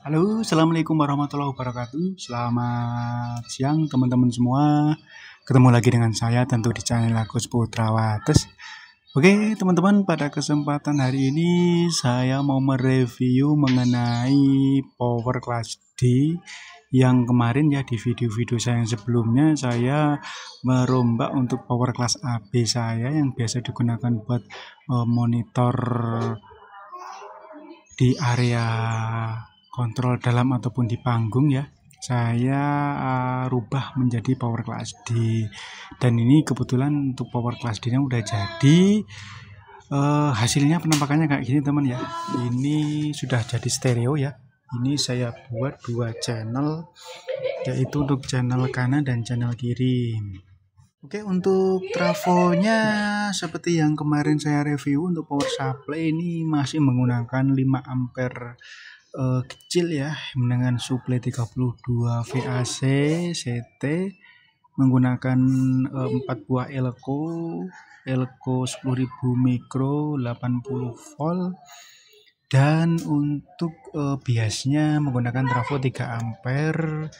Halo, assalamualaikum warahmatullahi wabarakatuh. Selamat siang teman-teman semua. Ketemu lagi dengan saya tentu di channel Agus Putra Wates. Oke teman-teman, pada kesempatan hari ini saya mau mereview mengenai Power Class D yang kemarin ya. Di video-video saya yang sebelumnya saya merombak untuk Power Class AB saya yang biasa digunakan buat monitor di area kontrol dalam ataupun di panggung ya. Saya rubah menjadi Power Class D, dan ini kebetulan untuk Power Class D nya udah jadi. Hasilnya penampakannya kayak gini teman ya. Ini sudah jadi stereo ya. Ini saya buat dua channel, yaitu untuk channel kanan dan channel kiri. Oke, untuk trafonya seperti yang kemarin saya review untuk power supply ini masih menggunakan 5 ampere kecil ya, dengan suplai 32 VAC CT, menggunakan 4 buah elko 10.000 mikro 80 volt, dan untuk biasnya menggunakan trafo 3 ampere,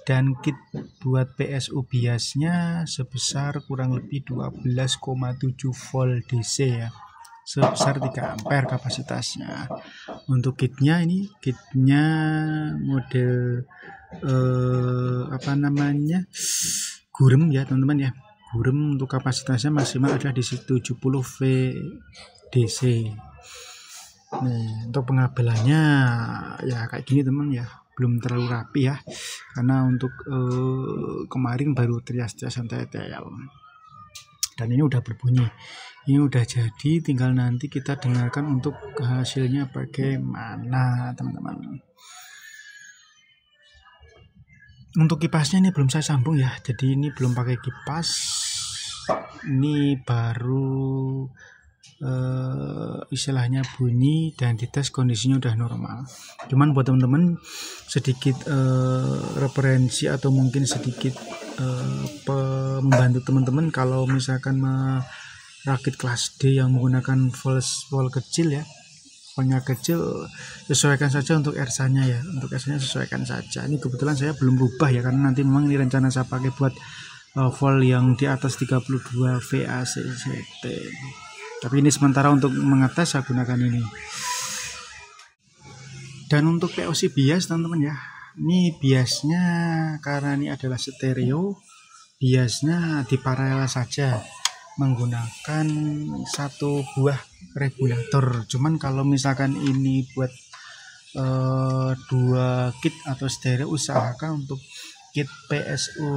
dan kit buat PSU biasnya sebesar kurang lebih 12,7 volt DC ya, sebesar 3 ampere kapasitasnya. Untuk kitnya ini model gurem ya teman-teman ya. Gurem untuk kapasitasnya maksimal ada di 70 VDC. Nih, untuk pengabelannya ya kayak gini teman ya, belum terlalu rapi ya, karena untuk kemarin baru trias-triasan TTL. Dan ini udah berbunyi, ini udah jadi, tinggal nanti kita dengarkan untuk hasilnya bagaimana teman-teman. Untuk kipasnya ini belum saya sambung ya, jadi ini belum pakai kipas, ini baru istilahnya bunyi dan dites kondisinya udah normal. Cuman buat teman-teman sedikit referensi atau mungkin sedikit membantu teman-teman kalau misalkan merakit kelas D yang menggunakan volt kecil ya, voltnya kecil, sesuaikan saja untuk RSA-nya ya. Untuk RSA-nya sesuaikan saja. Ini kebetulan saya belum rubah ya, karena nanti memang ini rencana saya pakai buat volt yang di atas 32 VAC CT. Tapi ini sementara untuk mengetes saya gunakan ini. Dan untuk POC bias teman-teman ya, ini biasnya karena ini adalah stereo, biasnya diparalel saja menggunakan satu buah regulator. Cuman kalau misalkan ini buat dua kit atau stereo, usahakan untuk kit PSU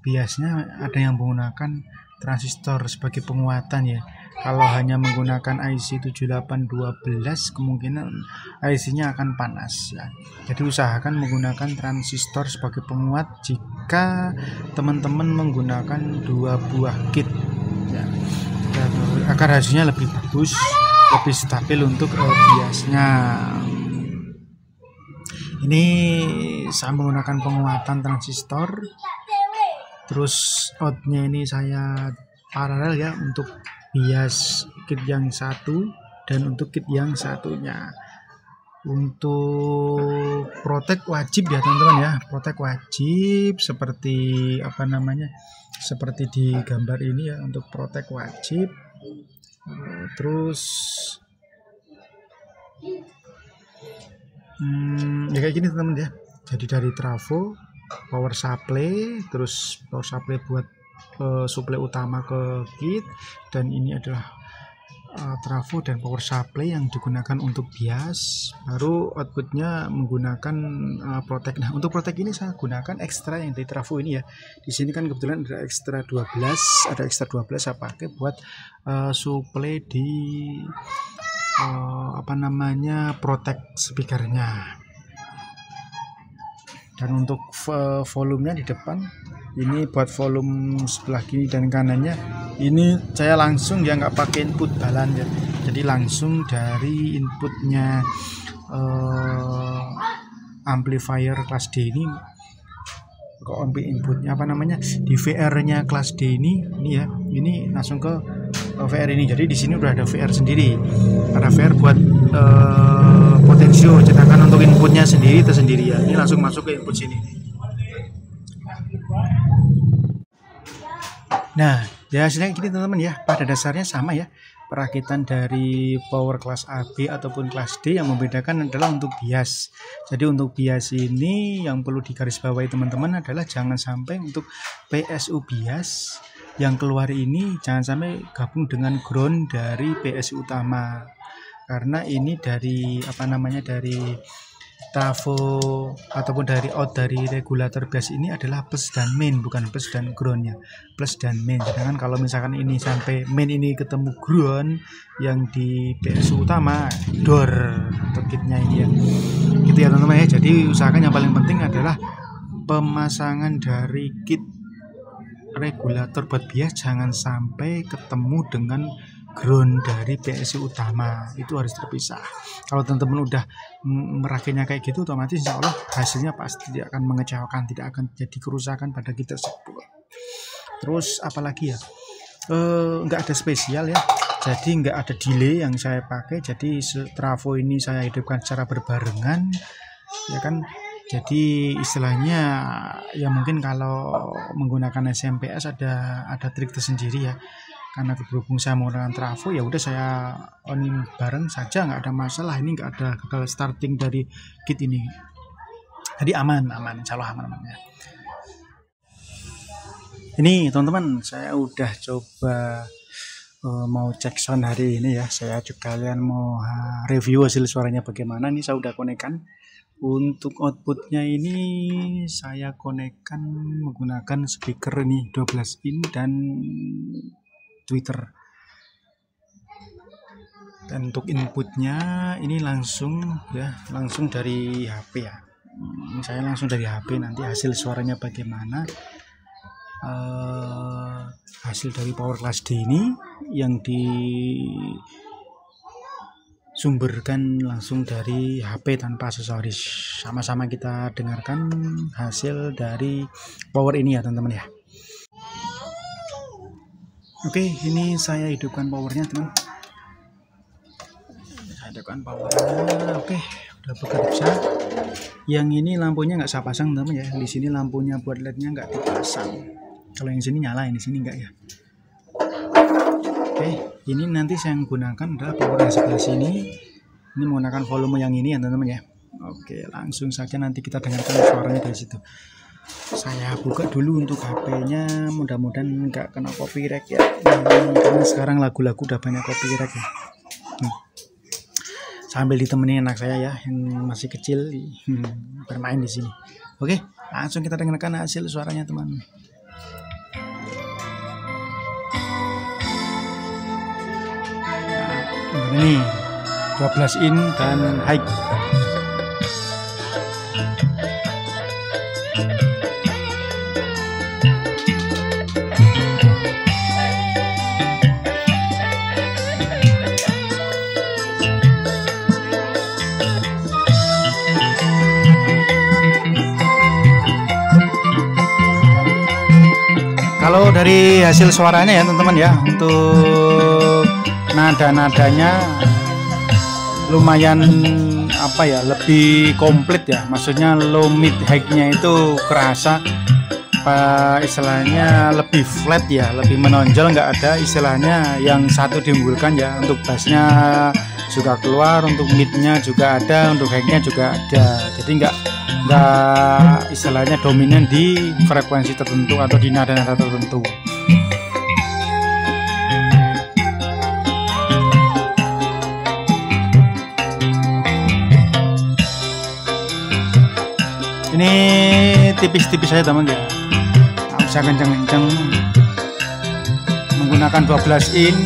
biasnya ada yang menggunakan transistor sebagai penguatan ya. Kalau hanya menggunakan IC 7812 kemungkinan IC-nya akan panas ya. Jadi usahakan menggunakan transistor sebagai penguat jika teman-teman menggunakan dua buah kit ya, agar hasilnya lebih bagus, lebih stabil untuk biasnya. Ini saya menggunakan penguatan transistor, terus outnya ini saya paralel ya untuk bias kit yang satu dan untuk kit yang satunya. Untuk protek wajib ya teman-teman ya, protek wajib seperti seperti di gambar ini ya. Untuk protek wajib. Terus ya kayak gini teman-teman ya. Jadi dari trafo, power supply, terus power supply buat suplai utama ke kit, dan ini adalah trafo dan power supply yang digunakan untuk bias. Baru outputnya menggunakan protek. Nah, untuk protek ini saya gunakan ekstra yang dari trafo ini ya. Di sini kan kebetulan ada ekstra 12 saya pakai buat suplai di protek speakernya. Dan untuk volumenya di depan ini buat volume sebelah kiri dan kanannya, ini saya langsung ya, nggak pakai input balan ya, jadi langsung dari inputnya amplifier kelas D ini inputnya di VR nya kelas D ini ya, ini langsung ke VR ini. Jadi di sini udah ada VR sendiri, ada VR buat potensio cetakan untuk inputnya sendiri tersendiri ya. Ini langsung masuk ke input sini. Nah, ya hasilnya gini teman-teman ya. Pada dasarnya sama ya. Perakitan dari power kelas AB ataupun kelas D, yang membedakan adalah untuk bias. Jadi untuk bias ini yang perlu digarisbawahi teman-teman adalah jangan sampai untuk PSU bias yang keluar ini jangan sampai gabung dengan ground dari PSU utama. Karena ini dari dari trafo ataupun dari out dari regulator bias ini adalah plus dan main, bukan plus dan ground ya, plus dan main. Sedangkan kalau misalkan ini sampai main ini ketemu ground yang di PSU utama, door atau kitnya ini ya, gitu ya teman-teman ya. Jadi usahakan yang paling penting adalah pemasangan dari kit regulator buat bias jangan sampai ketemu dengan ground dari PSU utama, itu harus terpisah. Kalau teman-teman udah merakitnya kayak gitu, otomatis insya Allah hasilnya pasti tidak akan mengecewakan, tidak akan jadi kerusakan pada kit tersebut. Terus apalagi ya, nggak ada spesial ya, jadi nggak ada delay yang saya pakai. Jadi trafo ini saya hidupkan secara berbarengan ya kan. Jadi istilahnya ya mungkin kalau menggunakan SMPS ada trik tersendiri ya. Karena berhubung saya menggunakan trafo, ya udah saya onin bareng saja, nggak ada masalah. Ini nggak ada gagal starting dari kit ini. Jadi aman, insya Allah aman ya. Ini teman-teman, saya udah coba mau cek sound hari ini ya. Saya juga kalian mau review hasil suaranya bagaimana. Ini saya udah konekkan. Untuk outputnya ini saya konekkan menggunakan speaker ini 12 in dan Twitter. Dan untuk inputnya ini langsung dari HP ya. Saya langsung dari HP, nanti hasil suaranya bagaimana. Hasil dari power class D ini yang disumberkan langsung dari HP tanpa aksesoris. Sama-sama kita dengarkan hasil dari power ini ya teman-teman ya. Oke, ini saya hidupkan powernya teman. Saya hidupkan powernya. Oke, udah bekerja. Yang ini lampunya nggak saya pasang teman ya. Di sini lampunya buat LED-nya nggak dipasang. Kalau yang sini nyala, yang di sini nggak ya. Oke, ini nanti saya gunakan adalah power yang sebelah sini. Ini menggunakan volume yang ini ya teman-teman ya. Oke, langsung saja nanti kita dengarkan suaranya dari situ. Saya buka dulu untuk HP-nya, mudah-mudahan nggak kena copyright ya. Karena sekarang lagu-lagu udah banyak copyright ya. Sambil ditemenin anak saya ya yang masih kecil bermain di sini. Oke, langsung kita dengarkan hasil suaranya teman. Nah, ini 12 in dan high. Kalau dari hasil suaranya ya teman-teman ya, untuk nada-nadanya lumayan lebih komplit ya, maksudnya low mid high-nya itu kerasa istilahnya lebih flat ya, lebih menonjol, nggak ada istilahnya yang satu diunggulkan ya. Untuk bassnya juga keluar, untuk mid-nya juga ada, untuk high-nya juga ada. Jadi nggak istilahnya dominan di frekuensi tertentu atau di nada-nada tertentu. Ini tipis-tipis saja teman ya, nggak usah kenceng-kenceng, menggunakan 12 in.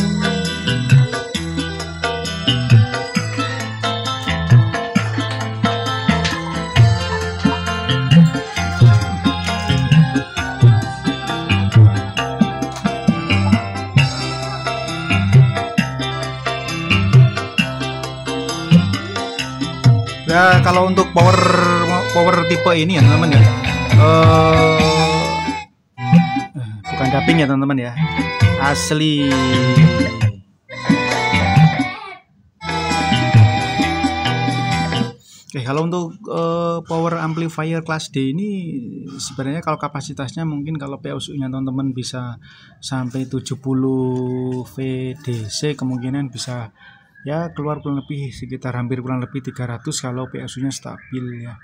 Ya, kalau untuk power tipe ini ya teman-teman ya, bukan dubbing ya teman-teman ya, asli. kalau untuk power amplifier kelas D ini sebenarnya kalau kapasitasnya mungkin kalau PSU-nya teman-teman bisa sampai 70 VDC, kemungkinan bisa ya keluar kurang lebih sekitar kurang lebih 300 kalau PSU-nya stabil ya.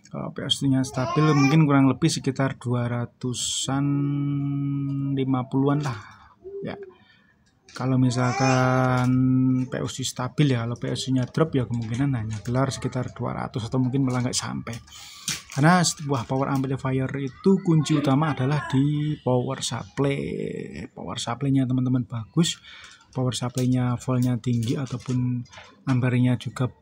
Kalau PSU-nya stabil mungkin kurang lebih sekitar 200-an 50-an lah ya. Kalau misalkan PSU stabil ya, kalau PSU-nya drop ya kemungkinan hanya keluar sekitar 200 atau mungkin malah nggak sampai. Karena sebuah power amplifier itu kunci utama adalah di power supply. Power supply-nya teman-teman bagus, power supply-nya voltnya tinggi ataupun ampernya juga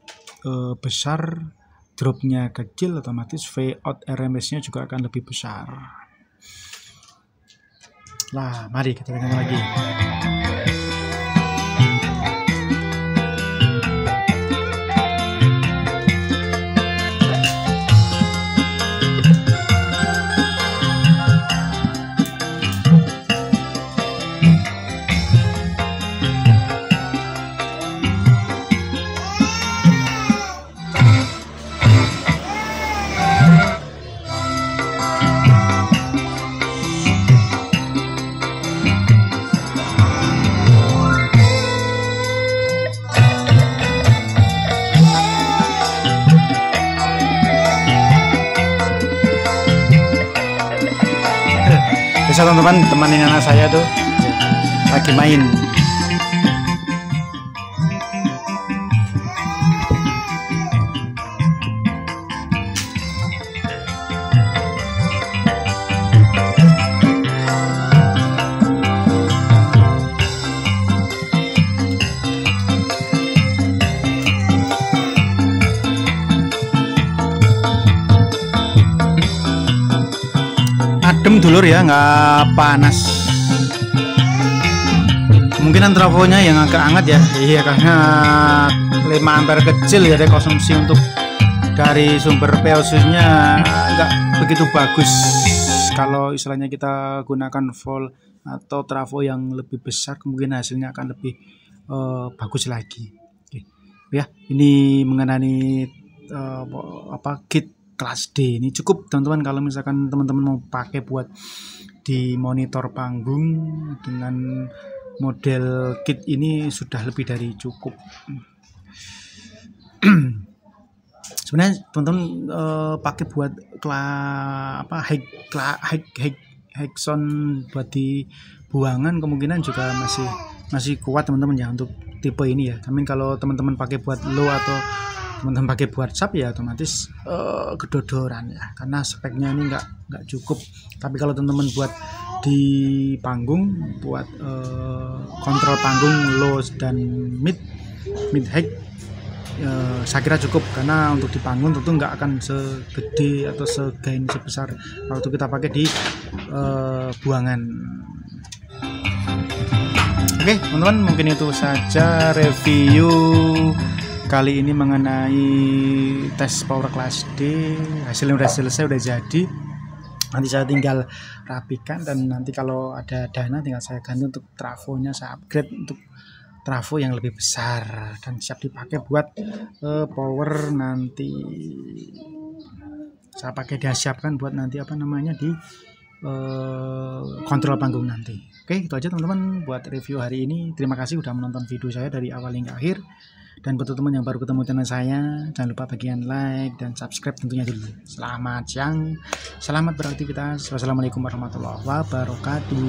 besar, dropnya kecil, otomatis V out RMS-nya juga akan lebih besar. Nah, mari kita dengar lagi. Bisa teman-teman temanin anak saya tuh lagi main. Adem dulur ya, nggak panas. Kemungkinan trafonya yang agak hangat ya. Iya, karena 5 ampere kecil ya, dari konsumsi untuk dari sumber PSU-nya nggak begitu bagus. Kalau istilahnya kita gunakan volt atau trafo yang lebih besar, kemungkinan hasilnya akan lebih bagus lagi. Oke. Ya, ini mengenai kit kelas D ini cukup teman-teman. Kalau misalkan teman-teman mau pakai buat di monitor panggung dengan model kit ini sudah lebih dari cukup. Sebenarnya teman-teman pakai buat high sound buat di buangan kemungkinan juga masih kuat teman-teman ya untuk tipe ini ya. Tapi kalau teman-teman pakai buat low atau teman-teman pakai buat sub ya otomatis kedodoran ya, karena speknya ini nggak cukup. Tapi kalau teman-teman buat di panggung, buat kontrol panggung low dan mid high, saya kira cukup. Karena untuk di panggung tentu nggak akan segede atau segain sebesar waktu kita pakai di buangan. Oke teman-teman, mungkin itu saja review kali ini mengenai tes power class D. Hasilnya udah selesai, udah jadi. Nanti saya tinggal rapikan dan nanti kalau ada dana tinggal saya ganti untuk trafonya, saya upgrade untuk trafo yang lebih besar dan siap dipakai buat power nanti. Saya pakai, dia siapkan buat nanti di kontrol panggung nanti. Oke, itu aja teman-teman buat review hari ini. Terima kasih udah menonton video saya dari awal hingga akhir. Dan buat teman-teman yang baru ketemu channel saya, jangan lupa bagian like dan subscribe tentunya dulu. Selamat siang, selamat beraktivitas. Wassalamualaikum warahmatullahi wabarakatuh.